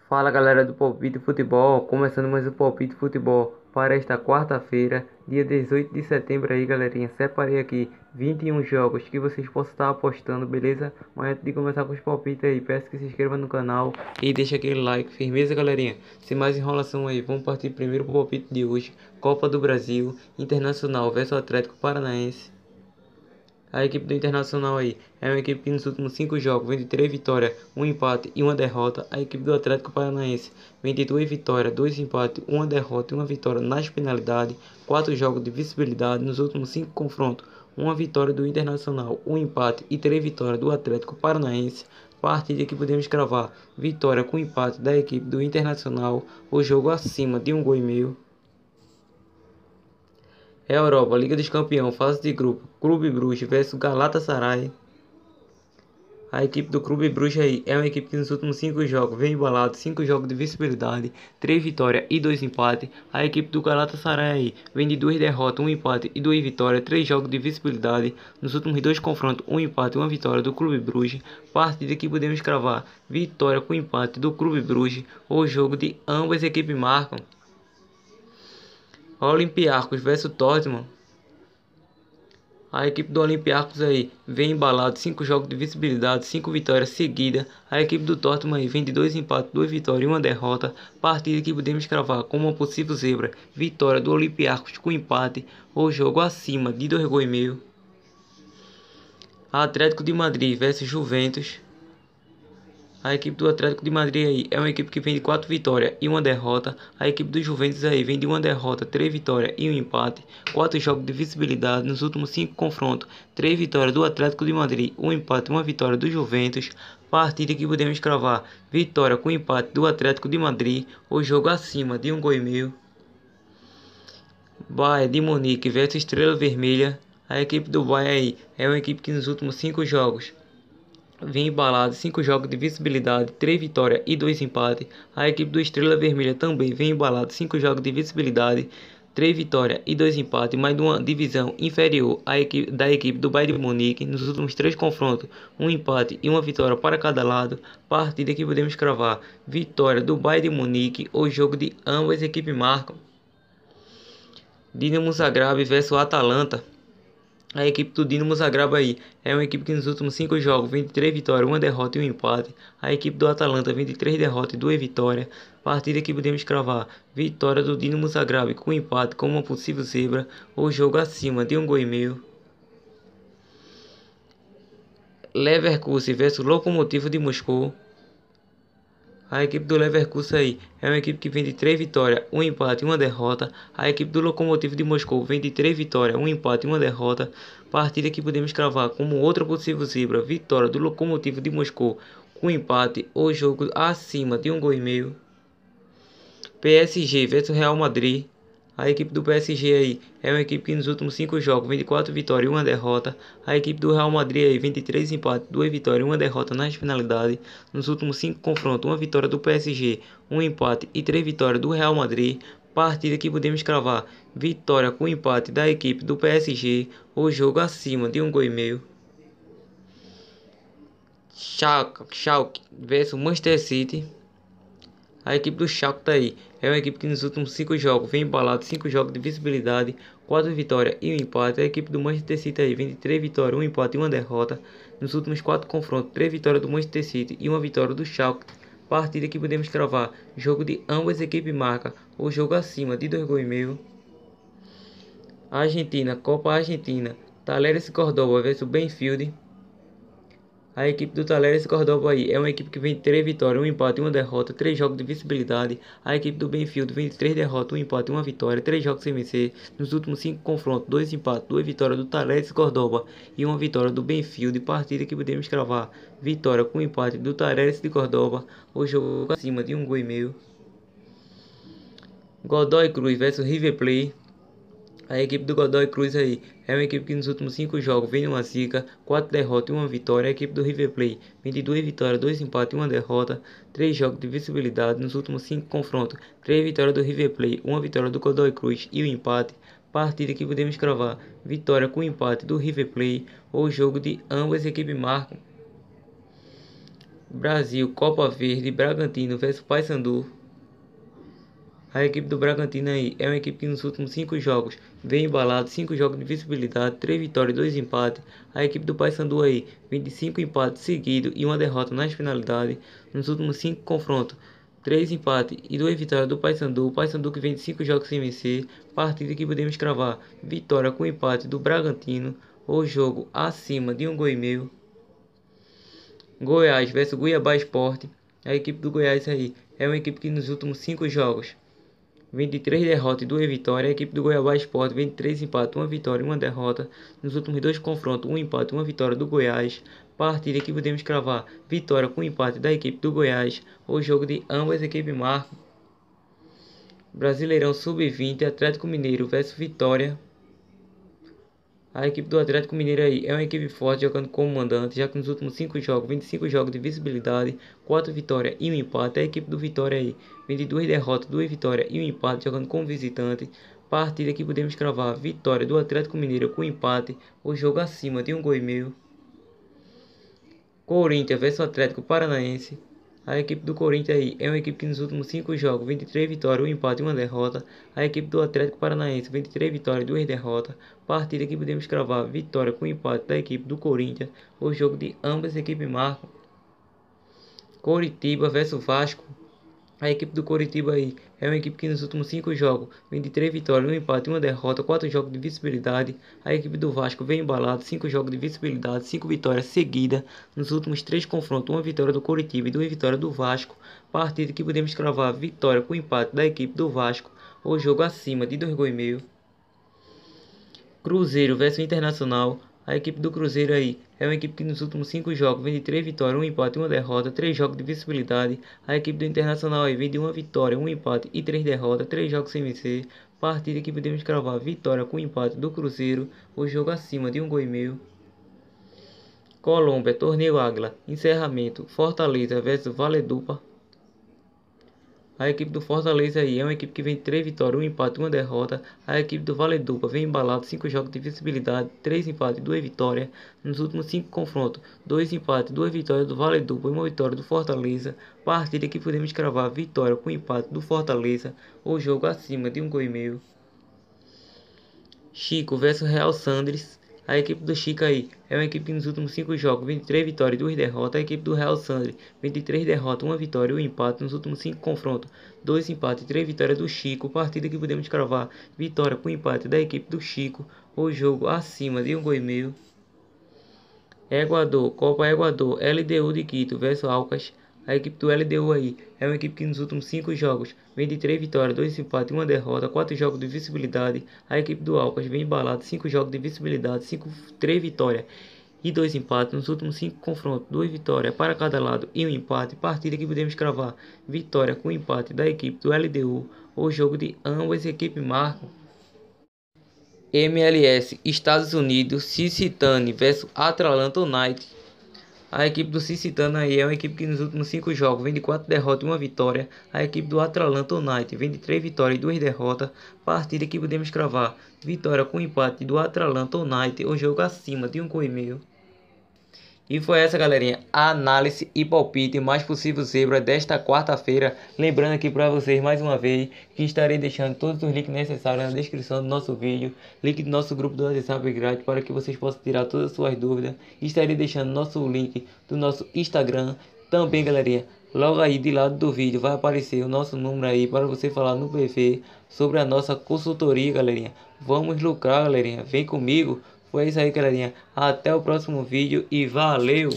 Fala galera do Palpite Futebol, começando mais um Palpite Futebol para esta quarta-feira, dia 18 de setembro aí galerinha. Separei aqui 21 jogos que vocês possam estar apostando, beleza? Mas antes de começar com os palpites aí, peço que se inscreva no canal e deixe aquele like, firmeza galerinha. Sem mais enrolação aí, vamos partir primeiro para o palpite de hoje. Copa do Brasil, Internacional versus Atlético Paranaense. A equipe do Internacional aí é uma equipe que nos últimos 5 jogos vem de 3 vitórias, 1 empate e 1 derrota. A equipe do Atlético Paranaense vem de 2 vitórias, 2 empates, 1 derrota e 1 vitória nas penalidades. 4 jogos de visibilidade nos últimos 5 confrontos. 1 vitória do Internacional, 1 empate e 3 vitórias do Atlético Paranaense. Partida que podemos cravar vitória com empate da equipe do Internacional. O jogo acima de 1,5 gol. Europa, Liga dos Campeões, fase de grupo, Clube Bruges versus Galatasaray. A equipe do Clube Bruges aí é uma equipe que nos últimos 5 jogos vem embalado, 5 jogos de visibilidade, 3 vitórias e 2 empates. A equipe do Galatasaray aí vem de 2 derrotas, 1 empate e 2 vitórias, 3 jogos de visibilidade. Nos últimos 2 confrontos, 1 empate e 1 vitória do Clube Bruges. Partida que podemos cravar vitória com empate do Clube Bruges. O jogo de ambas equipes marcam. Olympiacos versus Tottenham. A equipe do Olympiacos aí vem embalado, 5 jogos de visibilidade, 5 vitórias seguidas. A equipe do Tottenham aí vem de 2 empates, 2 vitórias e 1 derrota. Partida que podemos cravar como uma possível zebra. Vitória do Olympiacos com empate. O jogo acima de 2,5 gols. Atlético de Madrid versus Juventus. A equipe do Atlético de Madrid aí é uma equipe que vem de 4 vitórias e 1 derrota. A equipe do Juventus aí vem de 1 derrota, 3 vitórias e 1 empate. 4 jogos de visibilidade nos últimos 5 confrontos. 3 vitórias do Atlético de Madrid, 1 empate e 1 vitória do Juventus. Partida que podemos cravar vitória com empate do Atlético de Madrid. O jogo acima de 1,5 gol. Bayern de Munique versus Estrela Vermelha. A equipe do Bayern aí é uma equipe que nos últimos 5 jogos vem embalado, 5 jogos de visibilidade, 3 vitórias e 2 empates. A equipe do Estrela Vermelha também vem embalado, 5 jogos de visibilidade, 3 vitórias e 2 empates, mais de uma divisão inferior da equipe do Bayern de Munique. Nos últimos 3 confrontos, 1 empate e 1 vitória para cada lado. Partida que podemos cravar vitória do Bayern de Munique. O jogo de ambas equipes marcam. Dinamo Zagreb versus Atalanta. A equipe do Dinamo Zagreb aí é uma equipe que nos últimos 5 jogos vem de 3 vitórias, 1 derrota e 1 empate. A equipe do Atalanta vem de 3 derrotas e 2 vitórias. Partida que podemos cravar vitória do Dinamo Zagreb com empate como uma possível zebra. O jogo acima de 1,5 gol. Leverkusen versus Lokomotiv de Moscou. A equipe do Leverkusen aí é uma equipe que vem de 3 vitórias, 1 empate e 1 derrota. A equipe do Lokomotiv de Moscou vem de 3 vitórias, 1 empate e 1 derrota. Partida que podemos cravar como outra possível zebra. Vitória do Lokomotiv de Moscou com empate. O jogo acima de 1,5 gol. PSG versus Real Madrid. A equipe do PSG aí é uma equipe que nos últimos 5 jogos vem de 4 vitórias e 1 derrota. A equipe do Real Madrid aí vem de 3 empates, 2 vitórias e 1 derrota nas finalidades. Nos últimos 5 confrontos, 1 vitória do PSG, 1 empate e 3 vitórias do Real Madrid. Partida que podemos cravar vitória com empate da equipe do PSG. O jogo acima de 1,5 gol. Schalke versus Manchester City. A equipe do Schalke tá aí é uma equipe que nos últimos 5 jogos vem embalado, 5 jogos de visibilidade, 4 vitórias e 1 empate. A equipe do Manchester City aí vem de 3 vitórias, 1 empate e 1 derrota. Nos últimos 4 confrontos, 3 vitórias do Manchester City e 1 vitória do Schalke. Partida que podemos cravar jogo de ambas equipes marca, o jogo acima de 2,5 gols. Argentina, Copa Argentina, Talleres Córdoba versus Benfield. A equipe do Talleres Córdoba aí é uma equipe que vem de 3 vitórias, 1 empate e 1 derrota, 3 jogos de visibilidade. A equipe do Benfield vem de 3 derrotas, 1 empate e 1 vitória, 3 jogos sem vencer. Nos últimos 5 confrontos, 2 empates, 2 vitórias do Talleres Córdoba e 1 vitória do Benfield. Partida que podemos cravar vitória com empate do Talleres de Córdoba. O jogo acima de 1,5 gol. Godoy Cruz versus River Plate. A equipe do Godoy Cruz aí é uma equipe que nos últimos 5 jogos vem numa zica, 4 derrotas e 1 vitória. A equipe do River Plate vem de 2 vitórias, 2 empates e 1 derrota, 3 jogos de visibilidade. Nos últimos 5 confrontos, 3 vitórias do River Plate, 1 vitória do Godoy Cruz e 1 empate. Partida que podemos cravar vitória com empate do River Plate. O jogo de ambas equipes marcam. Brasil, Copa Verde, Bragantino versus Paysandu. A equipe do Bragantino aí é uma equipe que nos últimos 5 jogos vem embalado, 5 jogos de visibilidade, 3 vitórias e 2 empates. A equipe do Paysandu aí vem de 5 empates seguidos e uma derrota nas finalidades. Nos últimos 5 confrontos, 3 empates e 2 vitórias do Paysandu. O Paysandu que vem de 5 jogos sem vencer. Partida que podemos cravar vitória com empate do Bragantino. O jogo acima de 1,5 gols. Goiás versus Cuiabá Sport. A equipe do Goiás aí é uma equipe que nos últimos 5 jogos vem de 3 derrotas e 2 vitórias. A equipe do Cuiabá Sport vem de 3 empates, 1 vitória e 1 derrota. Nos últimos 2 confrontos, 1 empate e 1 vitória do Goiás. Partida que podemos cravar vitória com empate da equipe do Goiás. O jogo de ambas as equipes marcam. Brasileirão Sub-20, Atlético Mineiro versus Vitória. A equipe do Atlético Mineiro aí é uma equipe forte jogando como mandante, já que nos últimos 5 jogos, 25 jogos de visibilidade, 4 vitórias e 1 empate. A equipe do Vitória aí vem de 2 derrotas, 2 vitórias e 1 empate jogando como visitante. Partida que podemos cravar vitória do Atlético Mineiro com empate, o jogo acima de 1,5 gols. Corinthians versus Atlético Paranaense. A equipe do Corinthians aí é uma equipe que nos últimos 5 jogos vem de 3 vitórias, 1 empate e 1 derrota. A equipe do Atlético Paranaense vem de 3 vitórias e 2 derrotas. Partida que podemos cravar vitória com empate da equipe do Corinthians. O jogo de ambas as equipes marcam. Coritiba versus Vasco. A equipe do Coritiba aí é uma equipe que nos últimos 5 jogos vem de 3 vitórias, 1 empate e 1 derrota, 4 jogos de visibilidade. A equipe do Vasco vem embalado, 5 jogos de visibilidade, 5 vitórias seguidas. Nos últimos 3 confrontos, 1 vitória do Coritiba e 2 vitórias do Vasco. Partida que podemos cravar vitória com empate da equipe do Vasco. O jogo acima de 2,5 gols. Cruzeiro versus Internacional. A equipe do Cruzeiro aí é uma equipe que nos últimos 5 jogos vem de 3 vitórias, 1 empate e 1 derrota, 3 jogos de visibilidade. A equipe do Internacional aí vem de 1 vitória, 1 empate e 3 derrotas, 3 jogos sem vencer. Partida que podemos cravar vitória com empate do Cruzeiro, o jogo acima de 1,5 gols. Colômbia, Torneio Águila, encerramento, Fortaleza versus Valledupar. A equipe do Fortaleza aí é uma equipe que vem de 3 vitórias, 1 empate e 1 derrota. A equipe do Valledupar vem embalado, 5 jogos de visibilidade, 3 empates e 2 vitórias. Nos últimos 5 confrontos, 2 empates, 2 vitórias do Valledupar e 1 vitória do Fortaleza. Partida que podemos cravar vitória com empate do Fortaleza, o jogo acima de 1,5 gols. Chico versus Real Sandres. A equipe do Chico aí é uma equipe que nos últimos 5 jogos vem de 3 vitórias e 2 derrotas. A equipe do Real Sandres vem de 3 derrotas, 1 vitória e 1 empate. Nos últimos 5 confrontos, 2 empates e 3 vitórias do Chico. Partida que podemos cravar vitória com empate da equipe do Chico. O jogo acima de 1,5 gols. Equador, Copa Equador, LDU de Quito versus Aucas. A equipe do LDU aí é uma equipe que nos últimos 5 jogos vem de 3 vitórias, 2 empates e 1 derrota, 4 jogos de visibilidade. A equipe do Aucas vem embalado, 5 jogos de visibilidade, 3 vitórias e 2 empates. Nos últimos 5 confrontos, 2 vitórias para cada lado e 1 empate. Partida que podemos cravar vitória com empate da equipe do LDU. O jogo de ambas as equipes marcam. MLS, Estados Unidos, Cincinnati versus Atlanta United. A equipe do Cincinnati aí é uma equipe que nos últimos 5 jogos vem de 4 derrotas e 1 vitória. A equipe do Atlanta United vem de 3 vitórias e 2 derrotas. Partida que podemos cravar vitória com empate do Atlanta United, o jogo acima de 1,5 gols. E foi essa, galerinha, a análise e palpite mais possível zebra desta quarta-feira. Lembrando aqui para vocês mais uma vez que estarei deixando todos os links necessários na descrição do nosso vídeo, link do nosso grupo do WhatsApp grátis para que vocês possam tirar todas as suas dúvidas. Estarei deixando nosso link do nosso Instagram também, galerinha. Logo aí de lado do vídeo vai aparecer o nosso número aí para você falar no PV sobre a nossa consultoria, galerinha. Vamos lucrar, galerinha. Vem comigo. Foi isso aí, galerinha. Até o próximo vídeo e valeu!